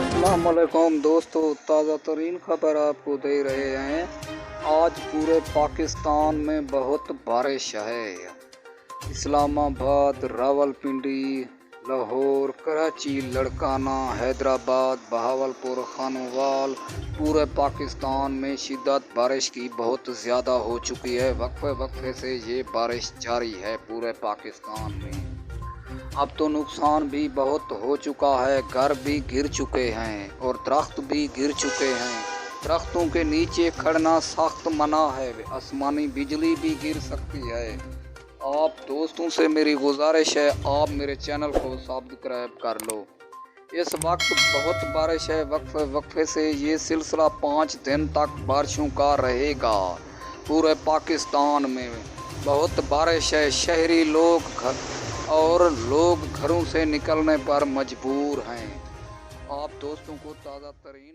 अस्सलाम वालेकुम दोस्तों, ताज़ा तरीन खबर आपको दे रहे हैं। आज पूरे पाकिस्तान में बहुत बारिश है। इस्लामाबाद, रावलपिंडी, लाहौर, कराची, लड़काना, हैदराबाद, बहावलपुर, खानोवाल, पूरे पाकिस्तान में शिद्दत बारिश की बहुत ज़्यादा हो चुकी है। वक्फे वक्फे से ये बारिश जारी है पूरे पाकिस्तान में। अब तो नुकसान भी बहुत हो चुका है, घर भी गिर चुके हैं और दरख्त भी गिर चुके हैं। दरख्तों के नीचे खड़ना सख्त मना है, आसमानी बिजली भी गिर सकती है। आप दोस्तों से मेरी गुजारिश है, आप मेरे चैनल को सब्सक्राइब कर लो। इस वक्त बहुत बारिश है, वक्फे वक्फे से ये सिलसिला 5 दिन तक बारिशों का रहेगा। पूरे पाकिस्तान में बहुत बारिश है, शहरी लोग घरों से निकलने पर मजबूर हैं। आप दोस्तों को ताज़ा तरीन